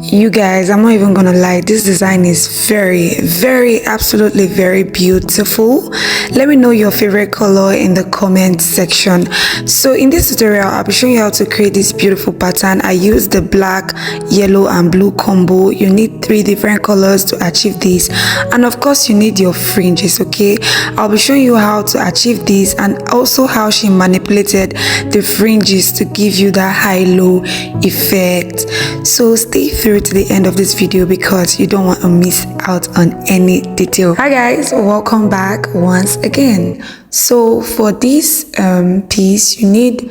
You guys, I'm not even gonna lie, this design is very absolutely very beautiful. Let me know your favorite color in the comment section. So in this tutorial, I'll be showing you how to create this beautiful pattern. I use the black, yellow and blue combo. You need 3 different colors to achieve this, and of course you need your fringes. Okay, I'll be showing you how to achieve this and also how she manipulated the fringes to give you that high-low effect. So stay through to the end of this video because you don't want to miss out on any detail. Hi guys, welcome back once again. So for this piece, you need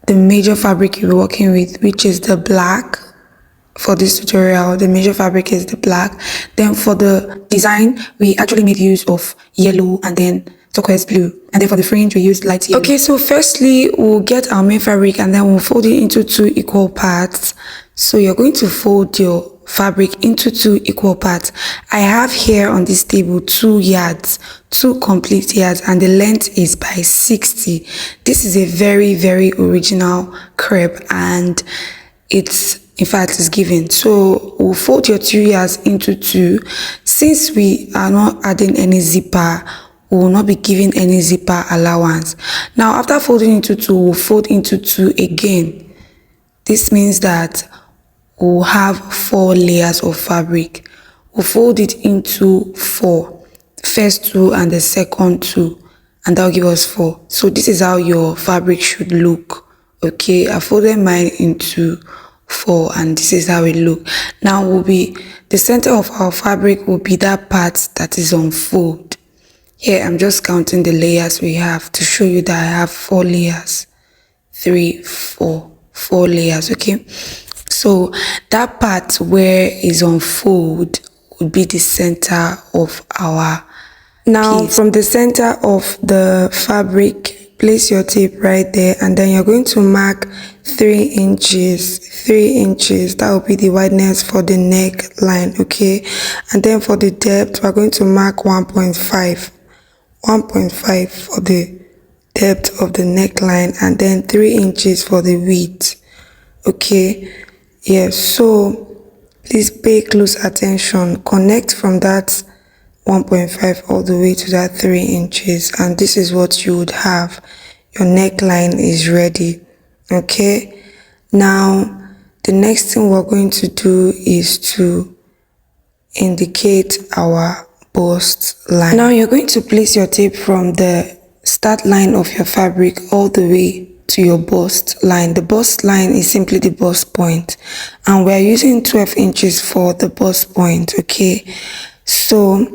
the major fabric you'll be working with, which is the black. For this tutorial, the major fabric is the black. Then for the design, we actually made use of yellow and then turquoise blue, and then for the fringe we used light yellow. Okay, so firstly we'll get our main fabric and then we'll fold it into 2 equal parts. So you're going to fold your fabric into 2 equal parts. I have here on this table 2 yards, 2 complete yards, and the length is by 60. This is a very original crepe and it's in fact is given. So we'll fold your 2 yards into 2. Since we are not adding any zipper, we will not be giving any zipper allowance. Now after folding into 2, we'll fold into 2 again. This means that we'll have 4 layers of fabric. We'll fold it into 4, first 2 and the second 2, and that'll give us 4. So this is how your fabric should look. Okay, I folded mine into 4 and this is how it look. Now the center of our fabric will be that part that is on fold. Here I'm just counting the layers we have to show you that I have 4 layers. 3, 4 layers. Okay, so that part where is on fold would be the center of our piece. From the center of the fabric, place your tape right there and then you're going to mark 3 inches. That will be the wideness for the neckline. Okay, and then for the depth we're going to mark 1.5 for the depth of the neckline, and then 3 inches for the width. Okay, yes, so please pay close attention. Connect from that 1.5 all the way to that 3 inches, and this is what you would have. Your neckline is ready. Okay, now the next thing we're going to do is to indicate our bust line. Now you're going to place your tape from the start line of your fabric all the way to your bust line. The bust line is simply the bust point, and we're using 12 inches for the bust point. Okay, so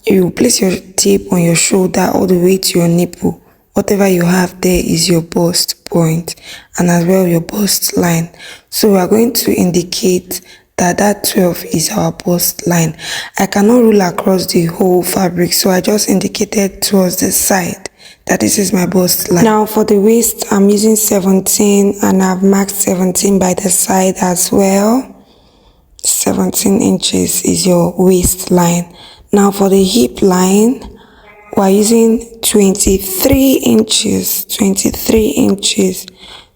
you place your tape on your shoulder all the way to your nipple. Whatever you have there is your bust point and as well your bust line. So we are going to indicate that 12 is our bust line. I cannot rule across the whole fabric, so I just indicated towards the side that this is my bust line. Now for the waist, I'm using 17 and I've marked 17 by the side as well. 17 inches is your waistline. Now for the hip line, we're using 23 inches.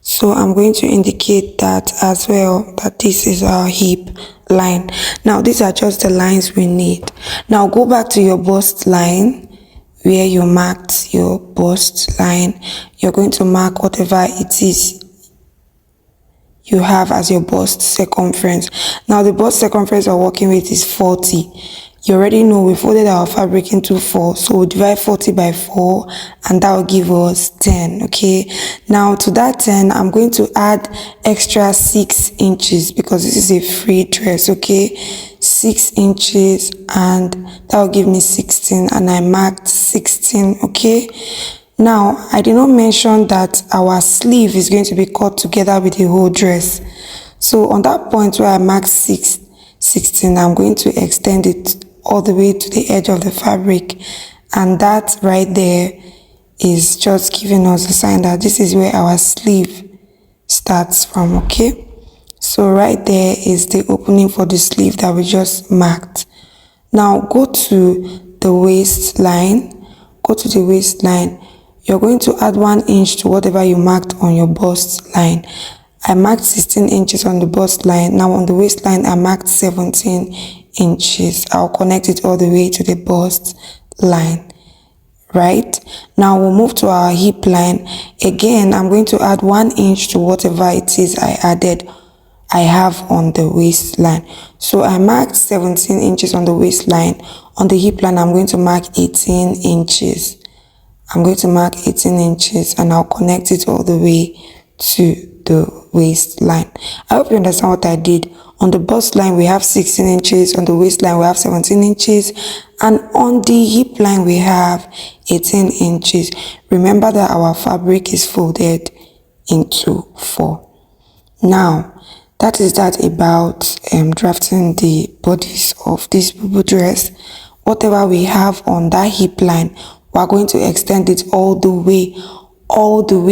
So I'm going to indicate that as well, that this is our hip line. Now these are just the lines we need. Now go back to your bust line where you marked your bust line. You're going to mark whatever it is you have as your bust circumference. Now the bust circumference we're working with is 40. You already know we folded our fabric into 4, so we'll divide 40 by 4 and that will give us 10. Okay, now to that 10 I'm going to add extra 6 inches because this is a free dress. Okay, 6 inches and that will give me 16, and I marked 16. Okay, now I did not mention that our sleeve is going to be cut together with the whole dress. So on that point where I marked 16, I'm going to extend it all the way to the edge of the fabric, and that right there is just giving us a sign that this is where our sleeve starts from. Okay, so right there is the opening for the sleeve that we just marked. Now go to the waistline. You're going to add 1 inch to whatever you marked on your bust line. I marked 16 inches on the bust line. Now on the waistline, I marked 17 inches. I'll connect it all the way to the bust line. Right? Now we'll move to our hip line. Again, I'm going to add 1 inch to whatever it is I have on the waistline. So I marked 17 inches on the waistline. On the hip line, I'm going to mark 18 inches. I'm going to mark 18 inches and I'll connect it all the way to the waistline. I hope you understand what I did. On the bust line, we have 16 inches. On the waistline, we have 17 inches. And on the hip line, we have 18 inches. Remember that our fabric is folded into 4. Now, that is that about drafting the bodies of this Bou Bou dress. Whatever we have on that hip line, we are going to extend it all the way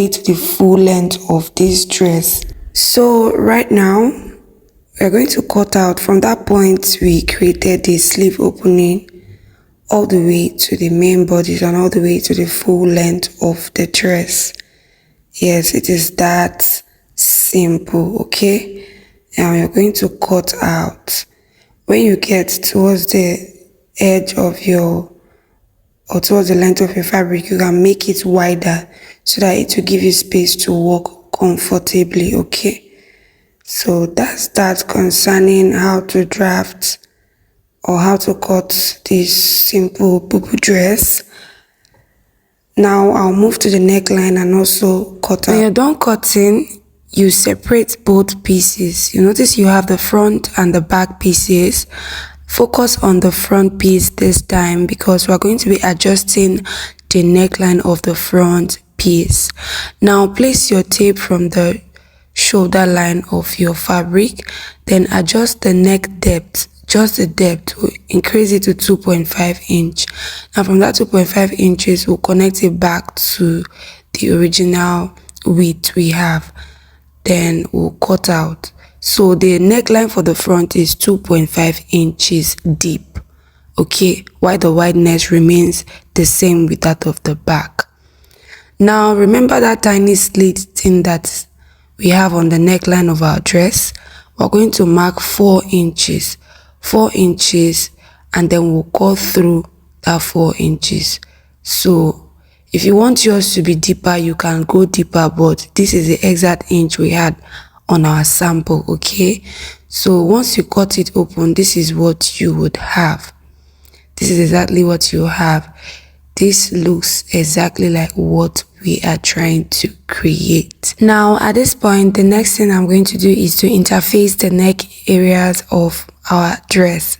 to the full length of this dress. So right now, we're going to cut out from that point we created the sleeve opening all the way to the main bodies and all the way to the full length of the dress. Yes, it is that simple, okay? Now you're going to cut out. When you get towards the edge of or towards the length of your fabric, you can make it wider so that it will give you space to walk comfortably, okay? So that's that concerning how to draft or how to cut this simple Bou Bou dress. Now I'll move to the neckline and also cut out. When you're done cutting, you separate both pieces. You notice you have the front and the back pieces. Focus on the front piece this time because we're going to be adjusting the neckline of the front piece. Now place your tape from the shoulder line of your fabric, then adjust the neck depth, just the depth, increase it to 2.5 inch. Now from that 2.5 inches, we'll connect it back to the original width we have. Then we'll cut out. So the neckline for the front is 2.5 inches deep, okay, while the wideness remains the same with that of the back. Now remember that tiny slit thing that we have on the neckline of our dress. We're going to mark 4 inches, and then we'll cut through that 4 inches. So if you want yours to be deeper, you can go deeper, but this is the exact inch we had on our sample, okay? So once you cut it open, this is what you would have. This is exactly what you have. This looks exactly like what we are trying to create. Now at this point, the next thing I'm going to do is to interface the neck areas of our dress,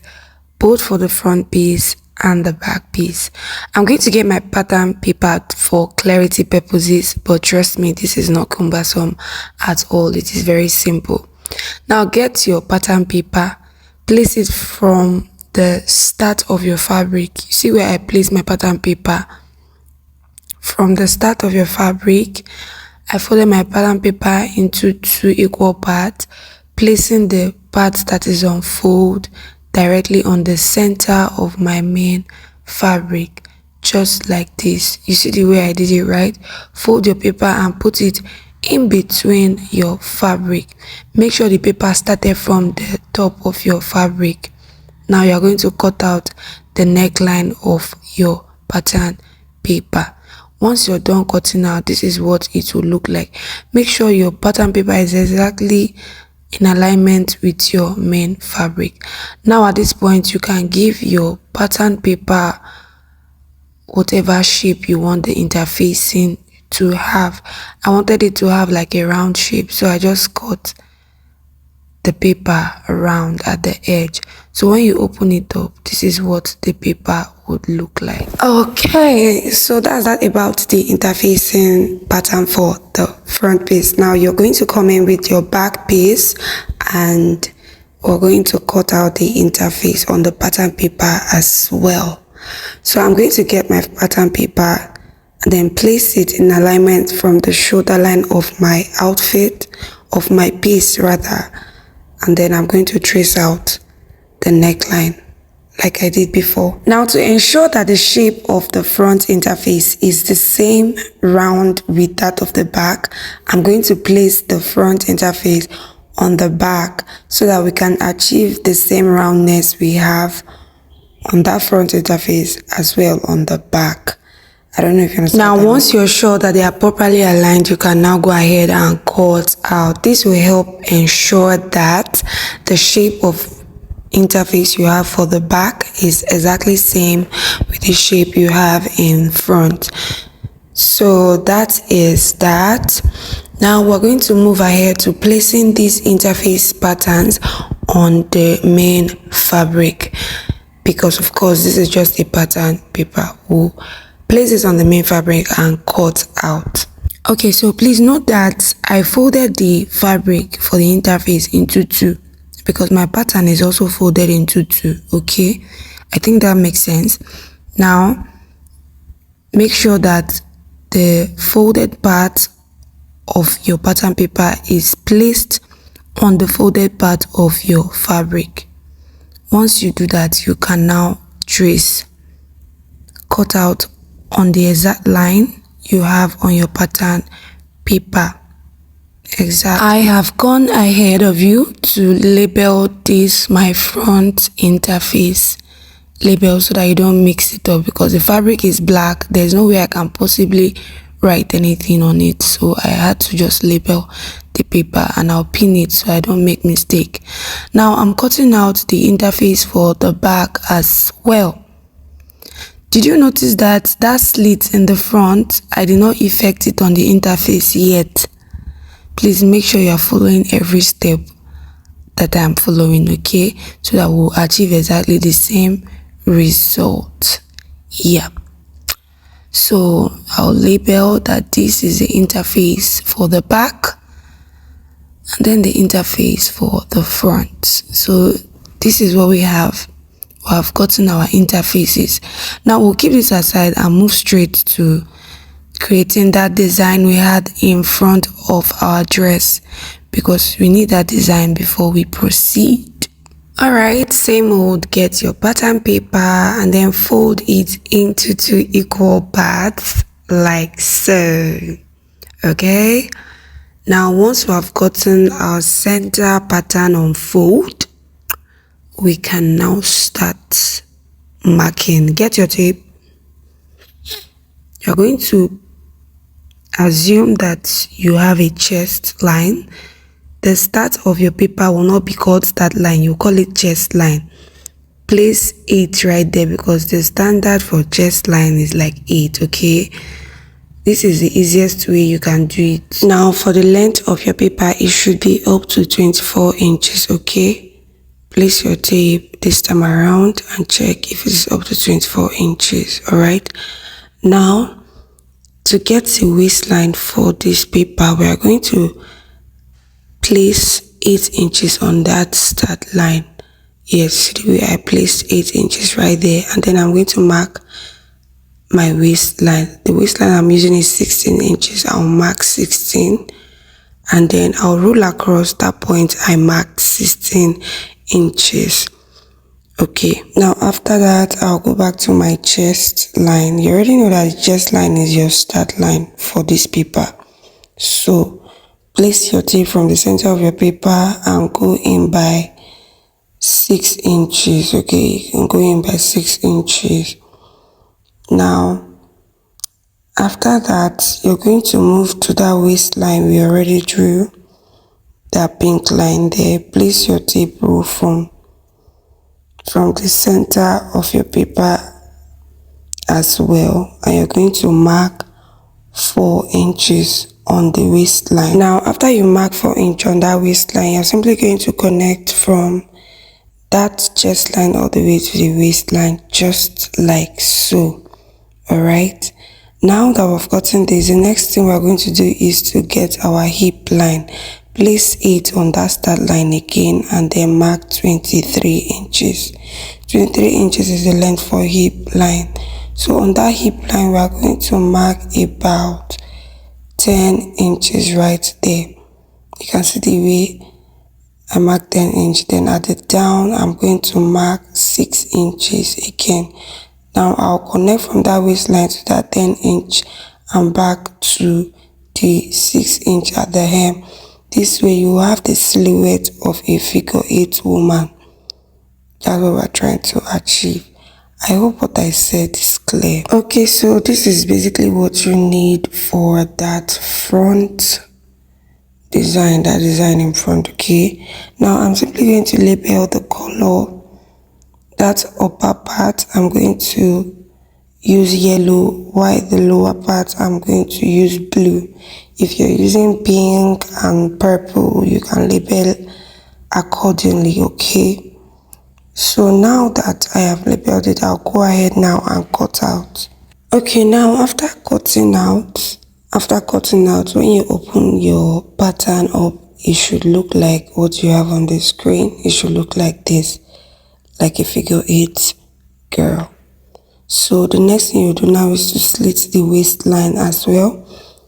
both for the front piece and the back piece. I'm going to get my pattern paper for clarity purposes, but trust me, this is not cumbersome at all. It is very simple. Now get your pattern paper, place it from the start of your fabric. You see where I place my pattern paper? From the start of your fabric, I folded my pattern paper into 2 equal parts, placing the part that is on fold directly on the center of my main fabric, just like this. You see the way I did it, right? Fold your paper and put it in between your fabric. Make sure the paper started from the top of your fabric. Now you are going to cut out the neckline of your pattern paper. Once you're done cutting out, this is what it will look like. Make sure your pattern paper is exactly in alignment with your main fabric. Now at this point, you can give your pattern paper whatever shape you want the interfacing to have. I wanted it to have like a round shape, so I just cut the paper around at the edge. So when you open it up, this is what the paper would look like. Okay, so that's that about the interfacing pattern for the front piece. Now you're going to come in with your back piece and we're going to cut out the interface on the pattern paper as well. So I'm going to get my pattern paper and then place it in alignment from the shoulder line of my outfit, of my piece rather, and then I'm going to trace out the neckline like I did before. Now, to ensure that the shape of the front interface is the same round with that of the back, I'm going to place the front interface on the back so that we can achieve the same roundness we have on that front interface as well on the back. I don't know if you understand. Now, once you're sure that they are properly aligned, you can now go ahead and cut out. This will help ensure that the shape of interface you have for the back is exactly same with the shape you have in front. So that is that. Now we're going to move ahead to placing these interface patterns on the main fabric, because of course this is just a pattern paper. We'll place it on the main fabric and cut out. Okay, so please note that I folded the fabric for the interface into two, because my pattern is also folded into two. Okay, I think that makes sense. Now make sure that the folded part of your pattern paper is placed on the folded part of your fabric. Once you do that, you can now trace, cut out on the exact line you have on your pattern paper. Exactly. I have gone ahead of you to label this my front interface label so that you don't mix it up, because the fabric is black. There's no way I can possibly write anything on it, so I had to just label the paper, and I'll pin it so I don't make mistake. Now I'm cutting out the interface for the back as well. Did you notice that slit in the front, I did not effect it on the interface yet? Please make sure you are following every step that I'm following, okay, so that we'll achieve exactly the same result. Yeah, so I'll label that this is the interface for the back and then the interface for the front. So this is what we have. We have gotten our interfaces. Now we'll keep this aside and move straight to creating that design we had in front of our dress, because we need that design before we proceed. All right, same old, get your pattern paper and then fold it into two equal parts like so. Okay, now once we have gotten our center pattern on fold, we can now start marking. Get your tape. You're going to assume that you have a chest line. The start of your paper will not be called start line, you call it chest line. Place 8 right there, because the standard for chest line is like 8. Okay, this is the easiest way you can do it. Now for the length of your paper, it should be up to 24 inches. Okay, place your tape this time around and check if it is up to 24 inches. All right, now to get the waistline for this paper, we are going to place 8 inches on that start line. Yes, the way I placed 8 inches right there, and then I'm going to mark my waistline. The waistline I'm using is 16 inches. I'll mark 16, and then I'll roll across that point I marked 16 inches. Okay, now after that, I'll go back to my chest line. You already know that the chest line is your start line for this paper. So place your tape from the center of your paper and go in by 6 inches. Okay, you can go in by 6 inches. Now after that, you're going to move to that waistline we already drew, that pink line there. Place your tape rule from the center of your paper as well, and you're going to mark 4 inches on the waistline. Now after you mark 4 inches on that waistline, you're simply going to connect from that chest line all the way to the waistline, just like so. All right, now that we've gotten this, the next thing we're going to do is to get our hip line. Place 8 on that start line again, and then mark 23 inches. 23 inches is the length for hip line. So on that hip line, we are going to mark about 10 inches right there. You can see the way I mark 10 inches. Then at the down, I'm going to mark 6 inches again. Now I'll connect from that waistline to that 10 inch and back to the 6 inch at the hem. This way you have the silhouette of a figure 8 woman. That's what we're trying to achieve. I hope what I said is clear. Okay, so this is basically what you need for that front design, that design in front. Okay, now I'm simply going to label the color. That upper part I'm going to use yellow, while the lower part I'm going to use blue. If you're using pink and purple, you can label accordingly. Okay, so now that I have labeled it, I'll go ahead now and cut out. Okay, now after cutting out, when you open your pattern up, it should look like what you have on the screen. It should look like this, like a figure 8 girl. So the next thing you do now is to slit the waistline as well.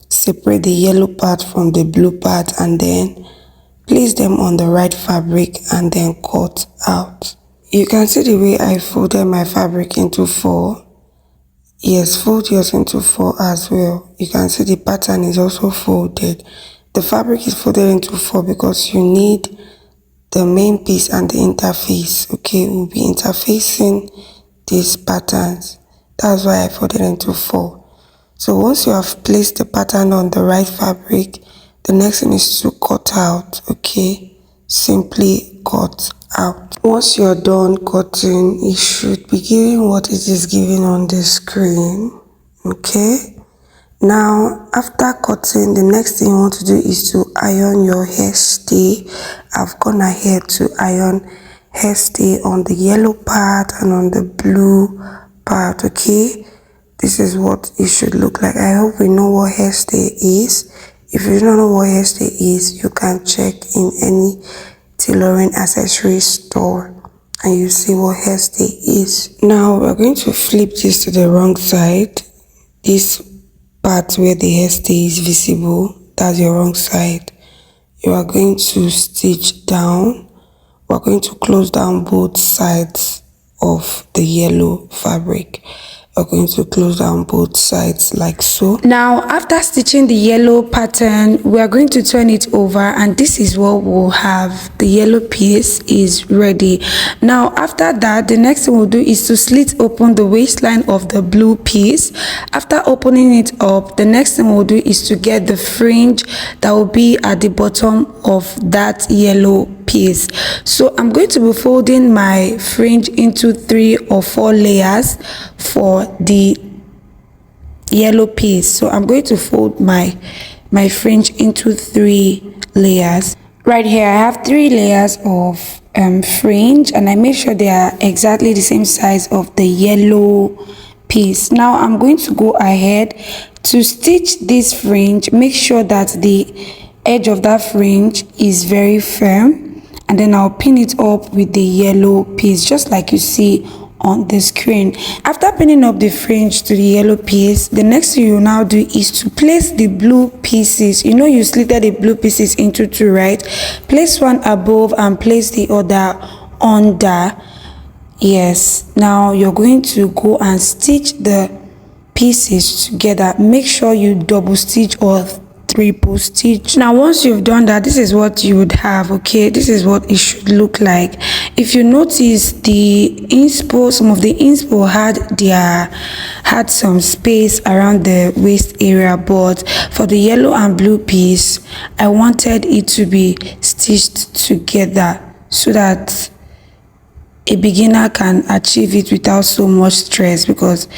Separate the yellow part from the blue part and then place them on the right fabric and then cut out. You can see the way I folded my fabric into 4. Yes, fold yours into 4 as well. You can see the pattern is also folded. The fabric is folded into 4 because you need the main piece and the interface. Okay, we'll be interfacing these patterns. That's why I folded into 4. So once you have placed the pattern on the right fabric, the next thing is to cut out. Okay, simply cut out. Once you're done cutting, it should be giving what it is giving on the screen. Okay, now after cutting, the next thing you want to do is to iron your hairstay. I've gone ahead to iron hairstay on the yellow part and on the blue part. Okay, this is what it should look like. I hope we know what hairstay is. If you don't know what hairstay is, you can check in any tailoring accessory store and you see what hairstay is. Now we're going to flip this to the wrong side. This part where the hairstay is visible, that's your wrong side. You are going to stitch down. We're going to close down both sides of the yellow fabric. We're going to close down both sides like so. Now after stitching the yellow pattern, we are going to turn it over and this is what we'll have. The yellow piece is ready. Now after that, the next thing we'll do is to slit open the waistline of the blue piece. After opening it up, the next thing we'll do is to get the fringe that will be at the bottom of that yellow piece. So I'm going to be folding my fringe into 3 or 4 layers for the yellow piece. So I'm going to fold my fringe into 3 layers. Right here I have 3 layers of fringe and I make sure they are exactly the same size of the yellow piece. Now I'm going to go ahead to stitch this fringe. Make sure that the edge of that fringe is very firm and then I'll pin it up with the yellow piece just like you see on the screen. After pinning up the fringe to the yellow piece, the next thing you now do is to place the blue pieces. You know you slitted the blue pieces into 2, right? Place one above and place the other under. Yes, now you're going to go and stitch the pieces together. Make sure you double stitch or triple stitch. Now once you've done that, this is what you would have. Okay, this is what it should look like. If you notice, the inspo, some of the inspo had some space around the waist area, but for the yellow and blue piece I wanted it to be stitched together so that a beginner can achieve it without so much stress, because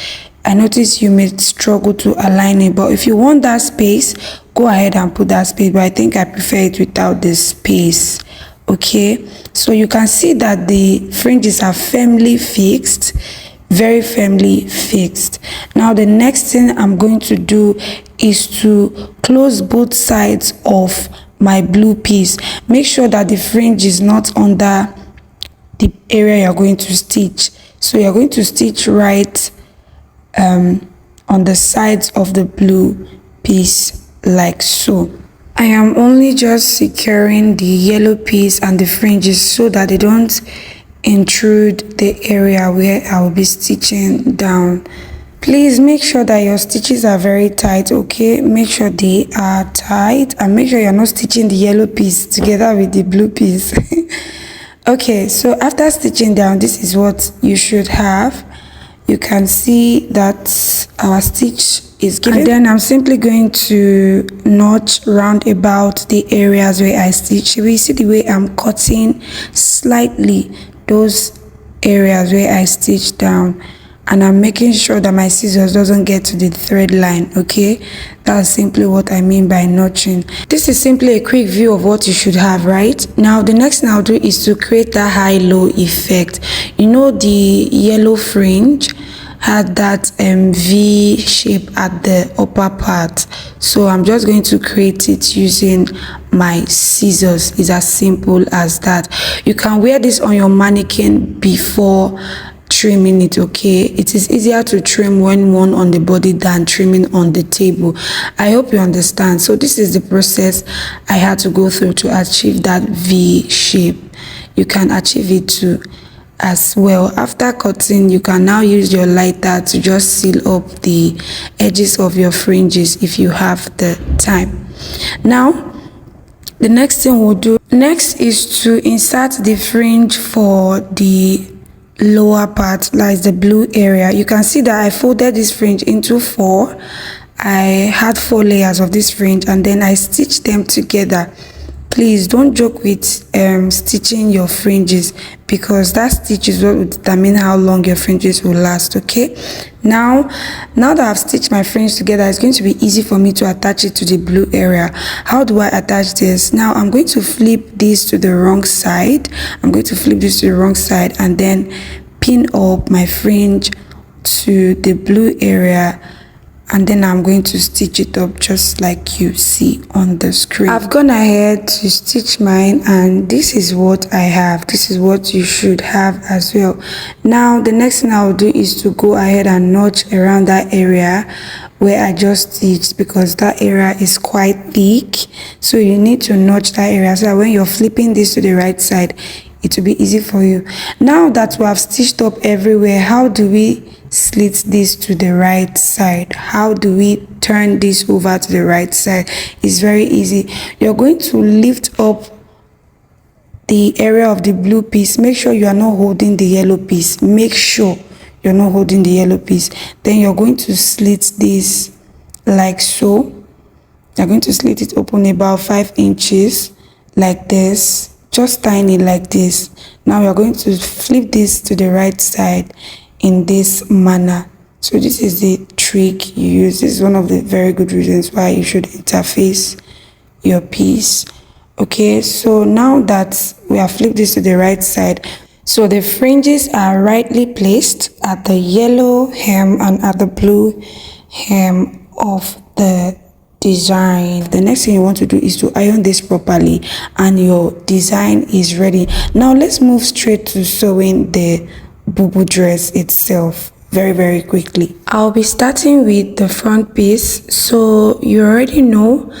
I notice you may struggle to align it. But if you want that space, go ahead and put that space, but I think I prefer it without the space. Okay, so you can see that the fringes are firmly fixed, very firmly fixed. Now the next thing I'm going to do is to close both sides of my blue piece. Make sure that the fringe is not under the area you're going to stitch. So you're going to stitch right on the sides of the blue piece like so. I am only just securing the yellow piece and the fringes so that they don't intrude the area where I will be stitching down. Please make sure that your stitches are very tight, okay? Make sure they are tight and make sure you're not stitching the yellow piece together with the blue piece. Okay, so after stitching down, this is what you should have. You can see that our stitch is given, and then I'm simply going to notch round about the areas where I stitch. We see the way I'm cutting slightly those areas where I stitch down, and I'm making sure that my scissors doesn't get to the thread line, okay? That's simply what I mean by notching. This is simply a quick view of what you should have, right? Now the next thing I'll do is to create that high-low effect. You know, the yellow fringe had that V shape at the upper part, so I'm just going to create it using my scissors. It's as simple as that. You can wear this on your mannequin before trimming it, okay? It is easier to trim when worn on the body than trimming on the table. I hope you understand. So this is the process I had to go through to achieve that V shape. You can achieve it too as well. After cutting, you can now use your lighter to just seal up the edges of your fringes if you have the time. Now the next thing we'll do next is to insert the fringe for the lower part, like the blue area. You can see that I folded this fringe into 4. I had 4 layers of this fringe and then I stitched them together. Please don't joke with stitching your fringes, because that stitch is what will determine how long your fringes will last, okay? Now that I've stitched my fringe together, it's going to be easy for me to attach it to the blue area. How do I attach this? Now I'm going to flip this to the wrong side. I'm going to flip this to the wrong side and then pin up my fringe to the blue area, and then I'm going to stitch it up just like you see on the screen. I've gone ahead to stitch mine and this is what I have. This is what you should have as well. Now the next thing I'll do is to go ahead and notch around that area where I just stitched, because that area is quite thick, so you need to notch that area so that when you're flipping this to the right side, it will be easy for you. Now that we have stitched up everywhere, how do we slit this to the right side? How do we turn this over to the right side? It's very easy. You're going to lift up the area of the blue piece. Make sure you are not holding the yellow piece. Make sure you're not holding the yellow piece. Then you're going to slit this like so. You're going to slit it open about 5 inches like this, just tiny like this. Now you're going to flip this to the right side in this manner. So this is the trick you use. This is one of the very good reasons why you should interface your piece. Okay, so now that we have flipped this to the right side, so the fringes are rightly placed at the yellow hem and at the blue hem of the design. The next thing you want to do is to iron this properly and your design is ready. Now let's move straight to sewing the Bou Bou dress itself very quickly. I'll be starting with the front piece. So you already know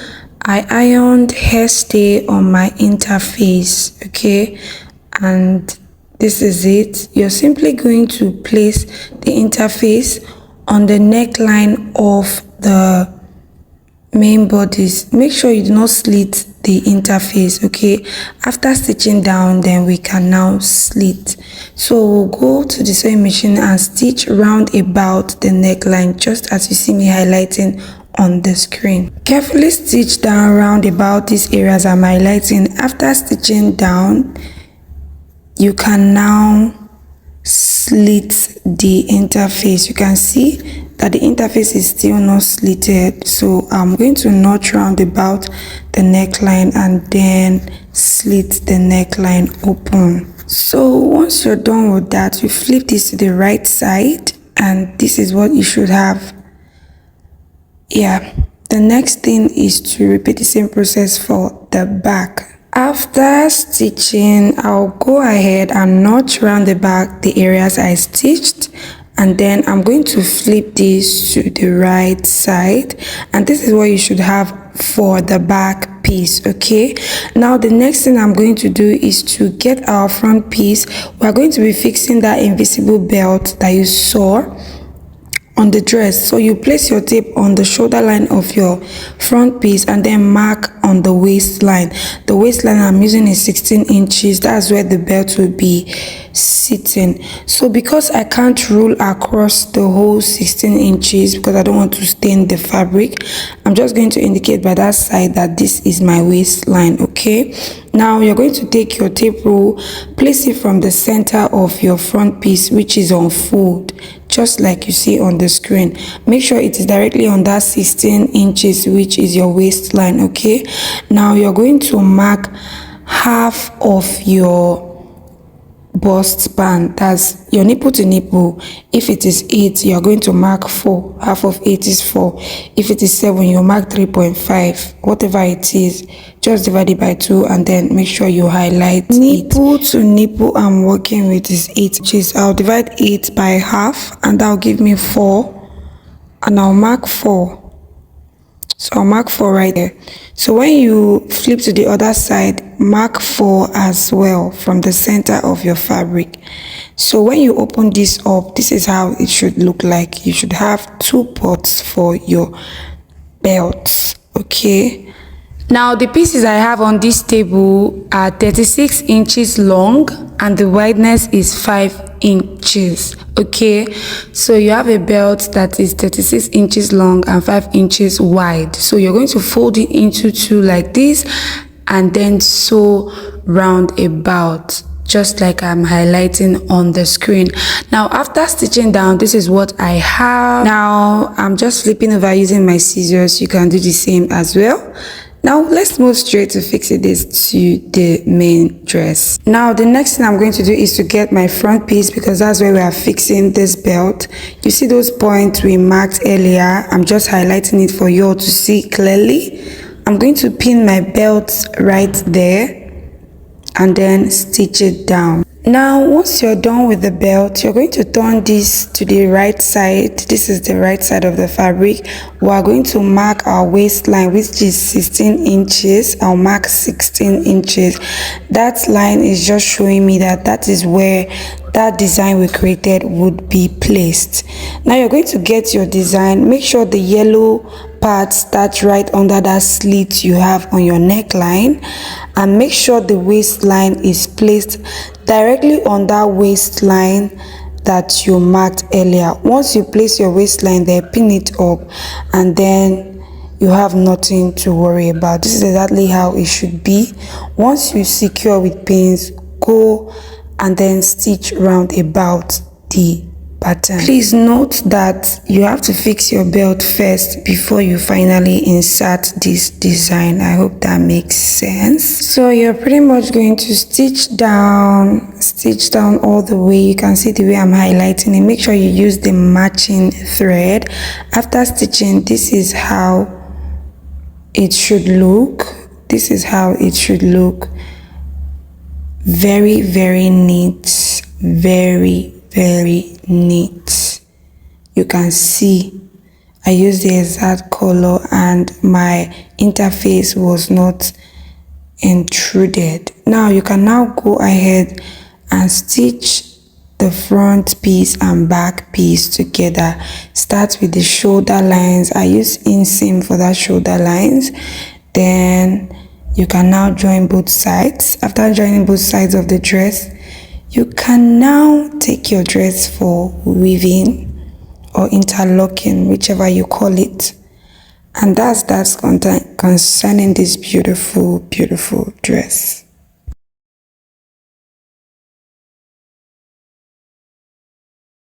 I ironed hairstay on my interface, okay, and this is it. You're simply going to place the interface on the neckline of the main bodice. Make sure you do not slit the interface, okay? After stitching down, then we can now slit. So we'll go to the sewing machine and stitch round about the neckline, just as you see me highlighting on the screen. Carefully stitch down round about these areas I'm highlighting. After stitching down, you can now slit the interface. You can see that the interface is still not slitted, so I'm going to notch round about the neckline and then slit the neckline open. So once you're done with that, you flip this to the right side and this is what you should have. Yeah, the next thing is to repeat the same process for the back. After stitching, I'll go ahead and notch round the back the areas I stitched, and then I'm going to flip this to the right side, and this is what you should have for the back piece. Okay, now the next thing I'm going to do is to get our front piece. We're going to be fixing that invisible belt that you saw on the dress. So you place your tape on the shoulder line of your front piece and then mark on the waistline. The waistline I'm using is 16 inches. That's where the belt will be sitting. So because I can't rule across the whole 16 inches because I don't want to stain the fabric, I'm just going to indicate by that side that this is my waistline. Okay, now you're going to take your tape rule, place it from the center of your front piece, which is on fold, just like you see on the screen. Make sure it is directly on that 16 inches, which is your waistline. Okay, now you're going to mark half of your bust band, that's your nipple to nipple. If it is 8, you're going to mark 4. Half of 8 is 4. If it is 7, you mark 3.5. Whatever it is, just divide it by 2 and then make sure you highlight nipple it. To nipple I'm working with is 8 inches. I'll divide 8 by half and that'll give me 4, and I'll mark 4. So I'll mark 4 right there. So when you flip to the other side, mark 4 as well from the center of your fabric. So when you open this up, this is how it should look like. You should have 2 pots for your belts. Okay, now the pieces I have on this table are 36 inches long and the wideness is 5 inches. Okay, so you have a belt that is 36 inches long and 5 inches wide. So you're going to fold it into 2 like this and then sew round about, just like I'm highlighting on the screen. Now after stitching down, this is what I have. Now I'm just flipping over using my scissors. You can do the same as well. Now let's move straight to fixing this to the main dress. Now the next thing I'm going to do is to get my front piece, because that's where we are fixing this belt. You see those points we marked earlier? I'm just highlighting it for you all to see clearly. I'm going to pin my belt right there and then stitch it down. Now once you're done with the belt, you're going to turn this to the right side. This is the right side of the fabric. We are going to mark our waistline, which is 16 inches. I'll mark 16 inches. That line is just showing me that that is where that design we created would be placed. Now you're going to get your design. Make sure the yellow part starts right under that slit you have on your neckline, and make sure the waistline is placed directly on that waistline that you marked earlier. Once you place your waistline there, pin it up and then you have nothing to worry about. This is exactly how it should be. Once you secure with pins, go and then stitch round about the pattern. Please note that you have to fix your belt first before you finally insert this design. I hope that makes sense. So you're pretty much going to stitch down all the way. You can see the way I'm highlighting it. Make sure you use the matching thread. After stitching, this is how it should look. This is how it should look. Very, very neat. Very neat. You can see I used the exact color and my interface was not intruded. Now you can now go ahead and stitch the front piece and back piece together. Start with the shoulder lines. I use inseam for that shoulder lines. Then you can now join both sides. After joining both sides of the dress, you can now take your dress for weaving or interlocking, whichever you call it. And that's concerning this beautiful dress.